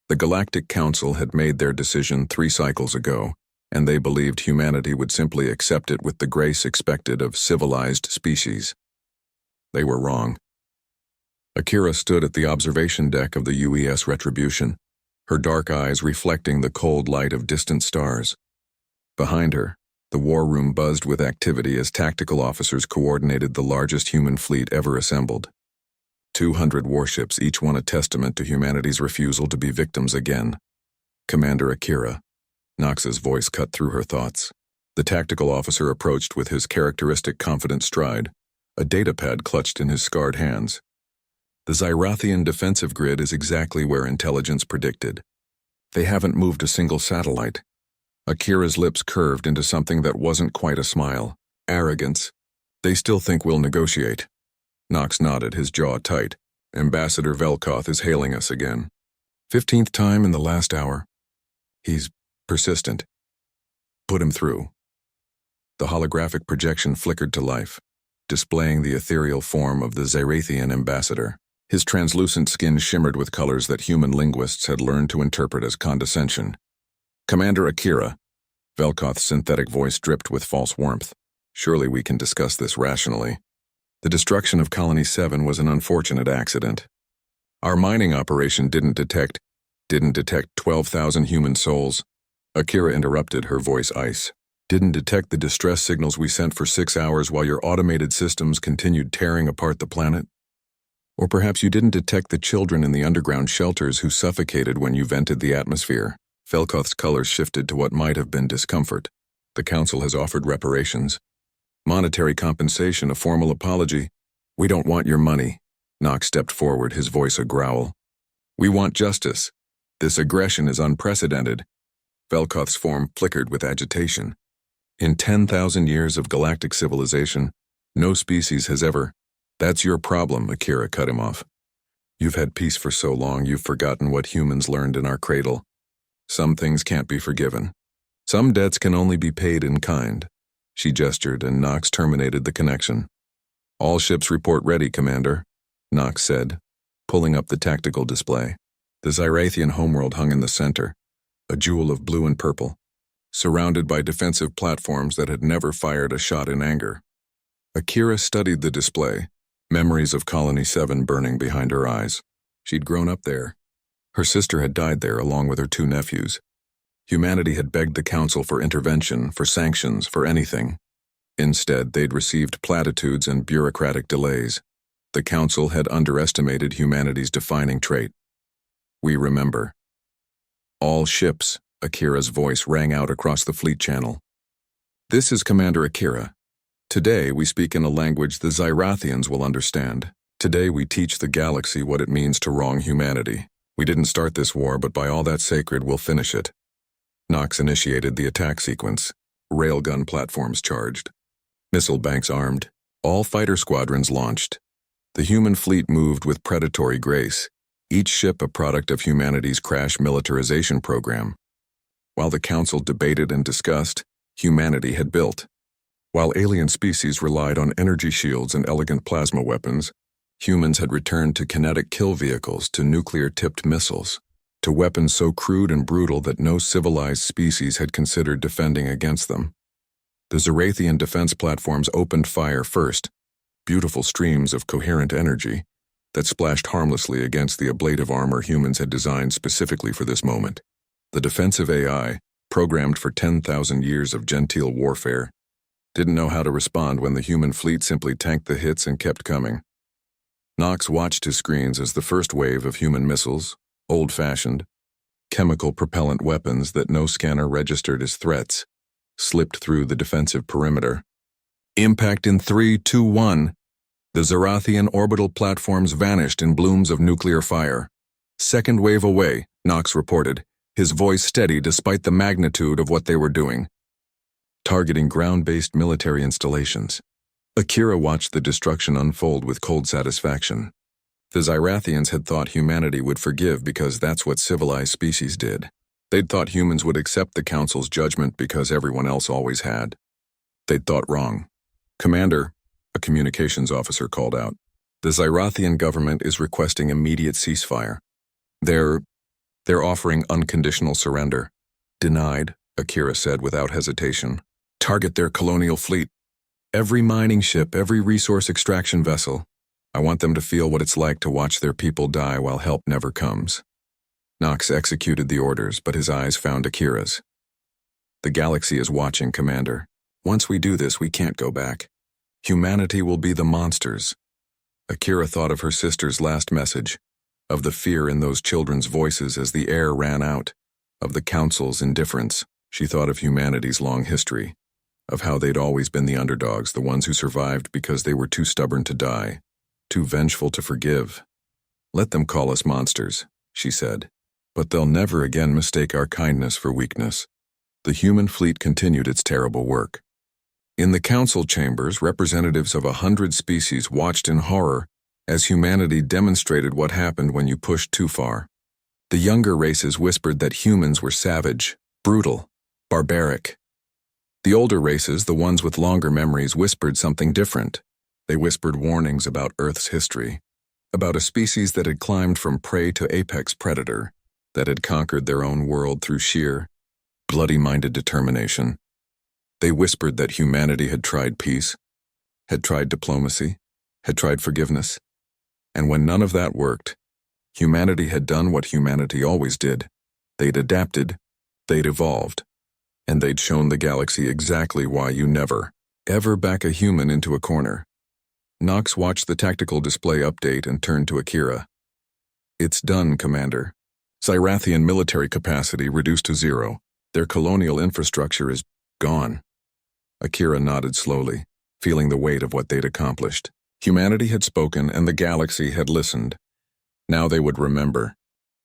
The Galactic Council had made their decision 3 cycles ago, and they believed humanity would simply accept it with the grace expected of civilized species. They were wrong. Akira stood at the observation deck of the UES Retribution, her dark eyes reflecting the cold light of distant stars. Behind her, the war room buzzed with activity as tactical officers coordinated the largest human fleet ever assembled. 200 warships, each one a testament to humanity's refusal to be victims again. Commander Akira. Nox's voice cut through her thoughts. The tactical officer approached with his characteristic confident stride, a datapad clutched in his scarred hands. The Zyrathian defensive grid is exactly where intelligence predicted. They haven't moved a single satellite. Akira's lips curved into something that wasn't quite a smile. Arrogance. They still think we'll negotiate. Nox nodded, his jaw tight. Ambassador Velkoth is hailing us again. 15th time in the last hour. He's persistent. Put him through. The holographic projection flickered to life, displaying the ethereal form of the Zyrathian ambassador. His translucent skin shimmered with colors that human linguists had learned to interpret as condescension. Commander Akira. Velkoth's synthetic voice dripped with false warmth. Surely we can discuss this rationally. The destruction of Colony 7 was an unfortunate accident. Our mining operation didn't detect 12,000 human souls. Akira interrupted, her voice ice. Didn't detect the distress signals we sent for 6 hours while your automated systems continued tearing apart the planet? Or perhaps you didn't detect the children in the underground shelters who suffocated when you vented the atmosphere. Velkoth's colors shifted to what might have been discomfort. The Council has offered reparations. Monetary compensation, a formal apology. We don't want your money. Nox stepped forward, his voice a growl. We want justice. This aggression is unprecedented. Velkoth's form flickered with agitation. In 10,000 years of galactic civilization, no species has ever... That's your problem, Akira cut him off. You've had peace for so long you've forgotten what humans learned in our cradle. Some things can't be forgiven. Some debts can only be paid in kind. She gestured, and Nox terminated the connection. All ships report ready, Commander, Nox said, pulling up the tactical display. The Zyrathian homeworld hung in the center, a jewel of blue and purple, surrounded by defensive platforms that had never fired a shot in anger. Akira studied the display, memories of Colony 7 burning behind her eyes. She'd grown up there. Her sister had died there along with her 2 nephews. Humanity had begged the Council for intervention, for sanctions, for anything. Instead, they'd received platitudes and bureaucratic delays. The Council had underestimated humanity's defining trait. We remember. All ships, Akira's voice rang out across the fleet channel. This is Commander Akira. Today we speak in a language the Zyrathians will understand. Today we teach the galaxy what it means to wrong humanity. We didn't start this war, but by all that's sacred, we'll finish it. Nox initiated the attack sequence. Railgun platforms charged. Missile banks armed. All fighter squadrons launched. The human fleet moved with predatory grace, each ship a product of humanity's crash militarization program. While the Council debated and discussed, humanity had built. While alien species relied on energy shields and elegant plasma weapons, humans had returned to kinetic kill vehicles, to nuclear-tipped missiles, to weapons so crude and brutal that no civilized species had considered defending against them. The Zyrathian defense platforms opened fire first, beautiful streams of coherent energy that splashed harmlessly against the ablative armor humans had designed specifically for this moment. The defensive AI, programmed for 10,000 years of genteel warfare, didn't know how to respond when the human fleet simply tanked the hits and kept coming. Nox watched his screens as the first wave of human missiles, old-fashioned, chemical propellant weapons that no scanner registered as threats, slipped through the defensive perimeter. Impact in 3, 2, 1. The Zyrathian orbital platforms vanished in blooms of nuclear fire. Second wave away, Nox reported, his voice steady despite the magnitude of what they were doing. Targeting ground-based military installations. Akira watched the destruction unfold with cold satisfaction. The Zyrathians had thought humanity would forgive because that's what civilized species did. They'd thought humans would accept the Council's judgment because everyone else always had. They'd thought wrong. Commander, a communications officer called out, the Zyrathian government is requesting immediate ceasefire. They're They're offering unconditional surrender. Denied, Akira said without hesitation. Target their colonial fleet. Every mining ship, every resource extraction vessel. I want them to feel what it's like to watch their people die while help never comes. Nox executed the orders, but his eyes found Akira's. The galaxy is watching, Commander. Once we do this, we can't go back. Humanity will be the monsters. Akira thought of her sister's last message, of the fear in those children's voices as the air ran out, of the Council's indifference. She thought of humanity's long history, of how they'd always been the underdogs, the ones who survived because they were too stubborn to die, too vengeful to forgive. Let them call us monsters, she said, but they'll never again mistake our kindness for weakness. The human fleet continued its terrible work. In the council chambers, representatives of 100 species watched in horror as humanity demonstrated what happened when you pushed too far. The younger races whispered that humans were savage, brutal, barbaric. The older races, the ones with longer memories, whispered something different. They whispered warnings about Earth's history, about a species that had climbed from prey to apex predator, that had conquered their own world through sheer, bloody-minded determination. They whispered that humanity had tried peace, had tried diplomacy, had tried forgiveness. And when none of that worked, humanity had done what humanity always did. They'd adapted, they'd evolved, and they'd shown the galaxy exactly why you never, ever back a human into a corner. Nox watched the tactical display update and turned to Akira. It's done, Commander. Cyrathian military capacity reduced to 0. Their colonial infrastructure is gone. Akira nodded slowly, feeling the weight of what they'd accomplished. Humanity had spoken and the galaxy had listened. Now they would remember.